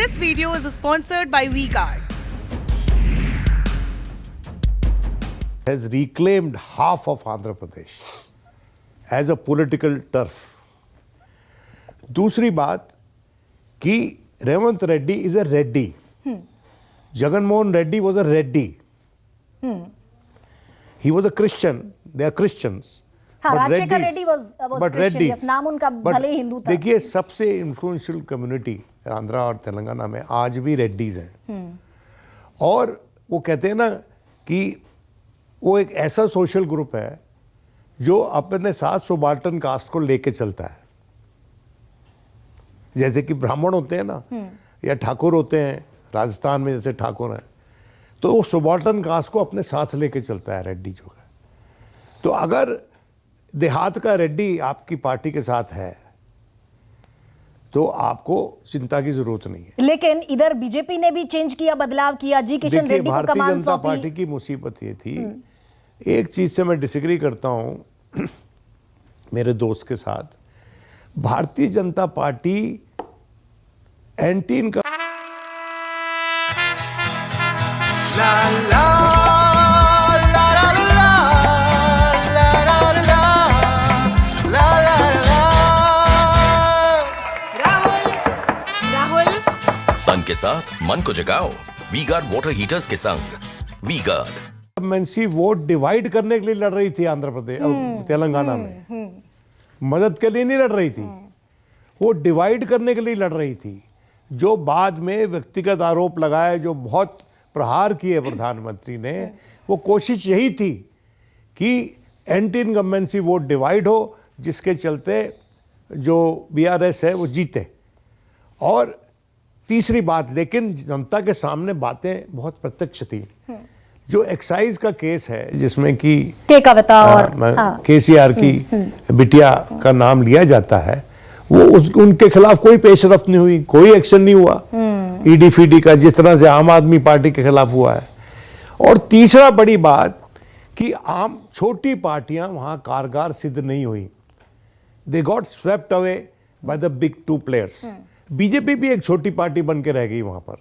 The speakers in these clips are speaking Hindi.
This video is sponsored by WeGuard. Has reclaimed half of Andhra Pradesh as a political turf. दूसरी बात कि Revanth Reddy is a Reddy. Jagan Mohan Reddy was a Reddy. He was a Christian. They are Christians. हाँ, Rajshekhar Reddy was Christian. Yes, नाम उनका भले ही हिंदू था. देखिए सबसे इन्फ्लुएंशियल कम्युनिटी आंध्रा और तेलंगाना में आज भी रेड्डीज हैं. और वो कहते हैं ना कि वो एक ऐसा सोशल ग्रुप है जो अपने साथ सुबाल्टर्न कास्ट को लेके चलता है. जैसे कि ब्राह्मण होते हैं ना या ठाकुर होते हैं राजस्थान में, जैसे ठाकुर हैं, तो वो सुबाल्टर्न कास्ट को अपने साथ लेके चलता है रेड्डी जो है. तो अगर देहात का रेड्डी आपकी पार्टी के साथ है तो आपको चिंता की जरूरत नहीं है. लेकिन इधर बीजेपी ने भी चेंज किया, बदलाव किया. जी किशन रेड्डी को कमान भारतीय जनता सौंपी. पार्टी की मुसीबत ये थी, एक चीज से मैं डिसएग्री करता हूं मेरे दोस्त के साथ. Bharatiya Janata party anti income तन के साथ मन को जगाओ वीगार्ड वाटर हीटर्स के संग. वीगार्ड एमएनसी वोट डिवाइड करने के लिए लड़ रही थी आंध्र प्रदेश तेलंगाना में. मदद के लिए नहीं लड़ रही थी, वो डिवाइड करने के लिए लड़ रही थी. जो बाद में व्यक्तिगत आरोप लगाए, जो बहुत प्रहार किए प्रधानमंत्री ने, वो कोशिश यही थी कि एंटी इनकम्बेंसी वोट डिवाइड हो, जिसके चलते जो बीआरएस है वो जीते. और तीसरी बात, लेकिन जनता के सामने बातें बहुत प्रत्यक्ष थी. जो एक्साइज का केस है जिसमें कि के कविता और केसीआर की बिटिया का नाम लिया जाता है, वो उनके खिलाफ कोई पेशरफ्त नहीं हुई, कोई एक्शन नहीं हुआ ईडी फीडी का, जिस तरह से आम आदमी पार्टी के खिलाफ हुआ है. और तीसरा बड़ी बात कि आम छोटी पार्टियां वहां कारगर सिद्ध नहीं हुई. They got swept away by the big two players. BJP भी एक छोटी पार्टी बन के रह गई वहां पर,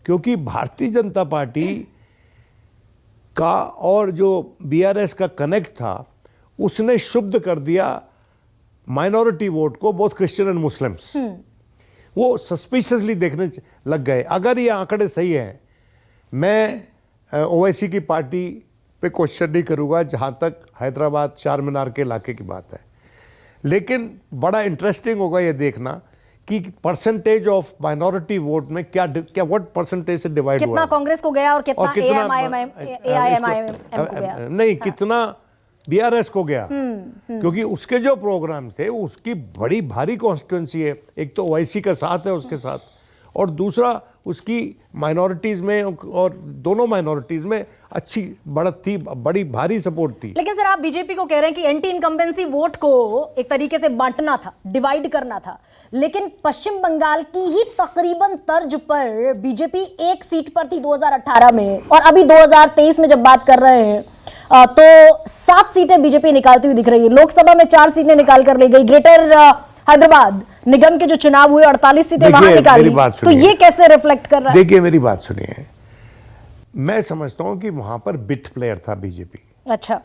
क्योंकि भारतीय जनता पार्टी का और जो बीआरएस का कनेक्ट था उसने शुद्ध कर दिया माइनॉरिटी वोट को, बोथ क्रिश्चियन एंड मुस्लिम्स. वो सस्पिशियसली देखने लग गए. अगर ये आंकड़े सही हैं, मैं ओवैसी की पार्टी पे क्वेश्चन नहीं करूंगा जहां तक हैदराबाद चार मीनार के इलाके की बात है, लेकिन बड़ा इंटरेस्टिंग होगा ये देखना कि परसेंटेज ऑफ माइनॉरिटी वोट में क्या व्हाट परसेंटेज से डिवाइड हुआ, कितना कांग्रेस को गया और कितना एआईएमआईएम को गया. नहीं, कितना बीआरएस को गया. क्योंकि उसके जो प्रोग्राम थे उसकी बड़ी भारी कॉन्स्टिट्यूंसी है. एक तो ओवैसी का साथ है उसके साथ, और दूसरा उसकी माइनॉरिटीज में, और दोनों माइनॉरिटीज में अच्छी बढ़त थी, बड़ी भारी सपोर्ट थी. लेकिन सर आप बीजेपी को कह रहे हैं कि एंटी इनकम्बेंसी वोट को एक तरीके से बांटना था, डिवाइड करना था, लेकिन पश्चिम बंगाल की ही तकरीबन तर्ज पर बीजेपी एक सीट पर थी 2018 में, और अभी 2023 में जब बात कर रहे हैं तो 7 सीटें बीजेपी निकालती हुई दिख रही है. लोकसभा में 4 सीटें निकाल कर ली गई. ग्रेटर हैदराबाद निगम के जो चुनाव हुए 48 सीटें वहां निकाली. तो ये कैसे रिफ्लेक्ट कर रहा है? देखिए मेरी बात सुनिए, मैं समझता हूं कि वहां पर बिट प्लेयर था बीजेपी. अच्छा,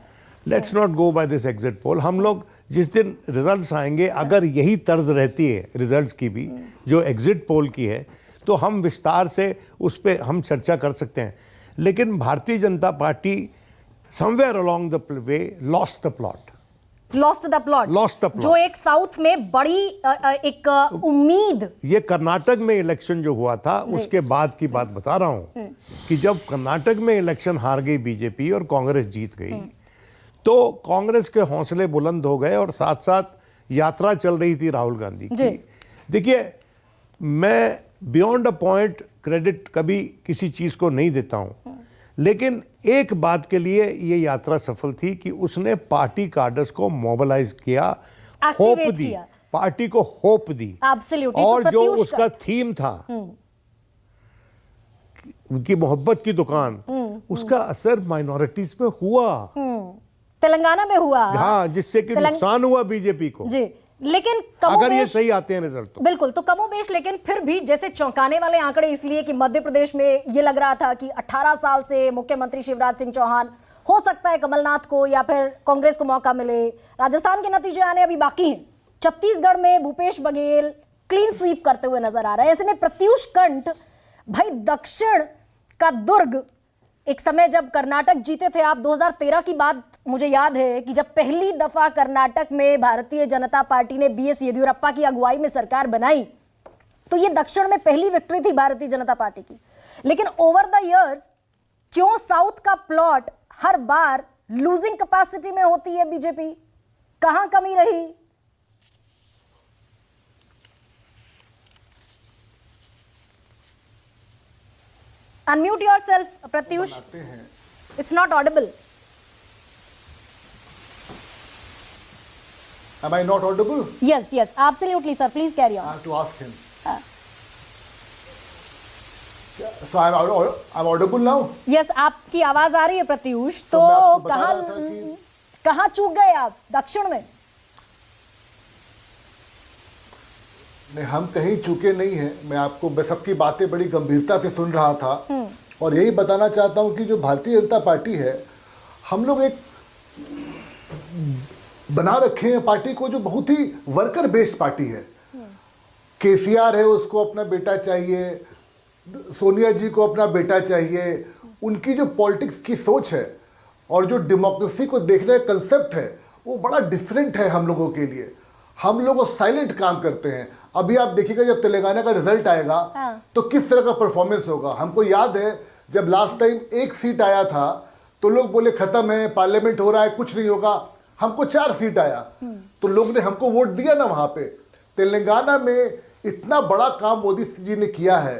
let's not go by this exit poll. हम लोग जिस दिन रिजल्ट्स आएंगे, अगर यही तर्ज रहती है रिजल्ट्स की भी जो एग्जिट पोल की है, तो हम विस्तार से उस पर हम चर्चा कर सकते हैं. लेकिन Bharatiya Janata party somewhere along the way lost the plot. जो एक साउथ में बड़ी एक उम्मीद. ये कर्नाटक में इलेक्शन जो हुआ था उसके बाद की बात बता रहा हूं कि जब कर्नाटक में इलेक्शन हार गई बीजेपी और कांग्रेस जीत गई, तो कांग्रेस के हौसले बुलंद हो गए और साथ साथ यात्रा चल रही थी राहुल गांधी की. देखिए, मैं बियॉन्ड अ पॉइंट क्रेडिट कभी किसी चीज को नहीं देता हूं, लेकिन एक बात के लिए ये यात्रा सफल थी कि उसने पार्टी कार्डर्स को मोबिलाइज किया, होप दी, पार्टी को होप दी. और जो उसका थीम था उनकी मोहब्बत की दुकान, उसका असर माइनॉरिटीज पे हुआ. तेलंगाना में हुआ, हाँ, जिससे कि नुकसान हुआ बीजेपी को. जी, लेकिन अगर ये कमोबेश सही आते हैं रिजल्ट तो बिल्कुल, तो कमोबेश, लेकिन फिर भी जैसे चौंकाने वाले आंकड़े इसलिए कि मध्य प्रदेश में ये लग रहा था कि 18 साल से मुख्यमंत्री शिवराज सिंह चौहान, हो सकता है कमलनाथ को या फिर कांग्रेस को मौका मिले। राजस्थान के नतीजे आने अभी बाकी हैं। छत्तीसगढ़ में भूपेश बघेल क्लीन स्वीप करते हुए नजर आ रहा है। ऐसे में प्रत्युष कंठ, भाई दक्षिण का दुर्ग, एक समय जब कर्नाटक जीते थे आप, 2013 की बात मुझे याद है कि जब पहली दफा कर्नाटक में भारतीय जनता पार्टी ने बीएस येदियुरप्पा की अगुवाई में सरकार बनाई, तो ये दक्षिण में पहली विक्ट्री थी भारतीय जनता पार्टी की। लेकिन ओवर द इयर्स क्यों साउथ का प्लॉट हर बार लूजिंग कैपेसिटी में होती है बीजेपी? कहां कमी रही? Unmute yourself, Pratyush. It's not audible. Am I not audible? Yes, absolutely, sir. Please carry I on. have to ask him. So I'm audible now? Yes, आपकी आवाज आ रही है प्रत्युष। तो मैं आपको बता रहा था कहाँ चूक गए आप दक्षिण में? नहीं, हम कहीं चूके नहीं हैं। मैं सबकी बातें बड़ी गंभीरता से सुन रहा था और यही बताना चाहता हूं कि जो भारतीय जनता पार्टी है, हम लोग एक बना रखे हैं पार्टी को जो बहुत ही वर्कर बेस्ड पार्टी है। केसीआर है, उसको अपना बेटा चाहिए, सोनिया जी को अपना बेटा चाहिए। उनकी जो पॉलिटिक्स की सोच है और जो डेमोक्रेसी को देखने का कंसेप्ट है, वो बड़ा डिफरेंट है हम लोगों के लिए। हम लोग साइलेंट काम करते हैं। अभी आप देखिएगा जब तेलंगाना का रिजल्ट आएगा तो किस तरह का परफॉर्मेंस होगा। हमको याद है जब लास्ट टाइम एक सीट आया था तो लोग बोले खत्म है, पार्लियामेंट हो रहा है, कुछ नहीं होगा। हमको 4 सीट आया तो लोग ने हमको वोट दिया ना। वहां पे तेलंगाना में इतना बड़ा काम मोदी जी ने किया है,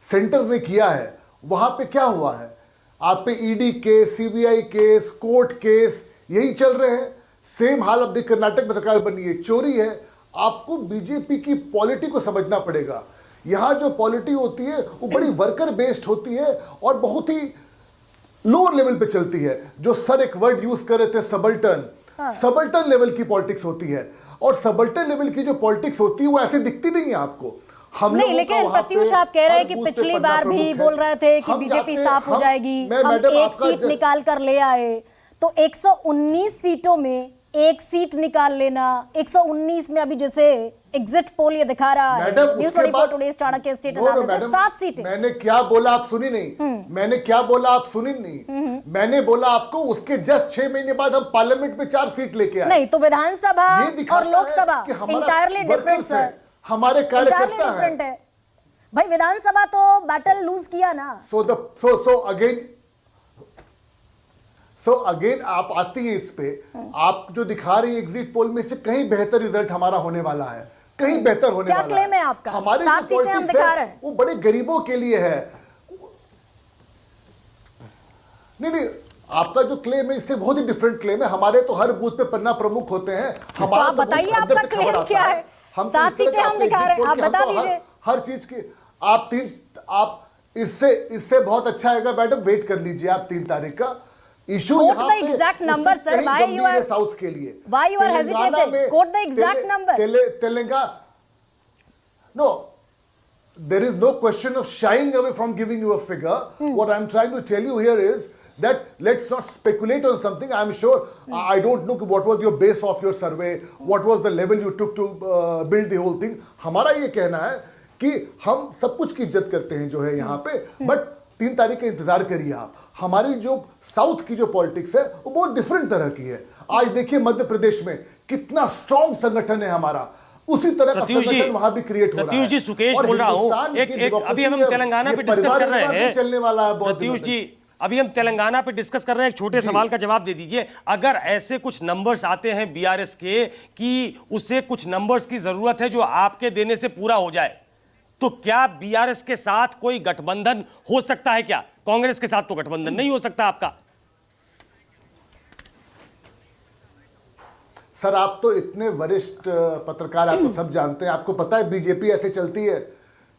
सेंटर ने किया है। वहां पे क्या हुआ है, आप पे ED case, CBI case, court case यही चल रहे हैं। सेम हाल अब देख कर्नाटक में सरकार बनी है, चोरी है। आपको बीजेपी की पॉलिटी को समझना पड़ेगा। यहां जो पॉलिटी होती है वो बड़ी वर्कर बेस्ड होती है और बहुत ही लोअर लेवल पे चलती है। जो सर एक वर्ड यूज कर रहे थे, सबल्टन, सबल्टन लेवल की पॉलिटिक्स होती है। और सबल्टन लेवल की जो पॉलिटिक्स होती है वो ऐसे दिखती नहीं है आपको। हम नहीं, लेकिन प्रत्युष आप कह रहे हैं कि पिछली बार भी बोल रहे थे कि बीजेपी साफ हो जाएगी, हम एक सीट निकाल कर ले आए। तो 119 सीटों में एक सीट निकाल लेना, 119 में अभी जैसे एग्जिट पोल ये दिखा रहा है, news 24 today's Chanakya state analysis, 7 सीटें। मैंने क्या बोला आप सुनी नहीं? मैंने क्या बोला आप सुनी नहीं? मैंने बोला आपको उसके जस्ट 6 महीने बाद हम पार्लियामेंट में 4 सीट लेके आए। नहीं, तो विधानसभा और लोकसभा इंटायरली डिफरेंट है। हमारे कार्यकर्ता हैं भाई। विधानसभा तो बैटल लूज किया ना। सो अगेन आप आती है इस पे, आप जो दिखा रही है एग्जिट पोल में से कहीं बेहतर रिजल्ट हमारा होने वाला है, कहीं बेहतर होने वाला है। क्या क्लेम है आपका? हमारी जो पॉलिटिक्स है वो बड़े गरीबों के लिए है। नहीं, आपका जो क्लेम है इससे बहुत ही डिफरेंट क्लेम है। हमारे तो हर बूथ पे पन्ना प्रमुख होते हैं। हमारा आप बताइए आपका क्लेम क्या है? 7 सीटें हम दिखा रहे हैं, आप बता दीजिए। हर चीज की आप इससे बहुत अच्छा आएगा मैडम, वेट कर लीजिए आप 3 तारीख का issue. Quote the exact number, sir. Why you are south के लिए? Why you are hesitated? Quote the exact number. Telangana, no, there is no question of shying away from giving you a figure. What I'm trying to tell you here is that let's not speculate on something. I'm sure I don't know what was your base of your survey, what was the level you took to build the whole thing. हमारा ये कहना है कि हम सब कुछ की इज्जत करते हैं जो है यहाँ पे, बट 3 तारीख का इंतजार करिए आप। हमारी जो साउथ की जो पॉलिटिक्स है वो बहुत डिफरेंट तरह की है। आज देखिए मध्य प्रदेश में कितना स्ट्रॉन्ग संगठन है हमारा, उसी तरह का संगठन वहां भी क्रिएट हो रहा है। प्रत्युष जी, सुकेश बोल रहा हूं। अभी हम तेलंगाना पे डिस्कस कर रहे हैं, चलने वाला है। प्रत्युष जी, अभी हम तेलंगाना पे डिस्कस कर रहे हैं। एक छोटे सवाल का जवाब दे दीजिए। अगर ऐसे कुछ नंबर्स आते हैं बीआरएस के कि उसे कुछ नंबर्स की जरूरत है जो आपके देने से पूरा हो जाए, तो क्या बीआरएस के साथ कोई गठबंधन हो सकता है? क्या कांग्रेस के साथ तो गठबंधन नहीं हो सकता आपका? सर, आप तो इतने वरिष्ठ पत्रकार, आप तो सब जानते हैं। आपको पता है बीजेपी ऐसे चलती है।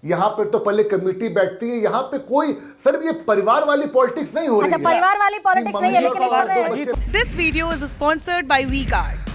यहां पर तो पहले कमेटी बैठती है। यहां पे कोई, सर ये परिवार वाली पॉलिटिक्स नहीं हो रही है। परिवार वाली पॉलिटिक्स नहीं है, लेकिन This video is sponsored by WeGuard.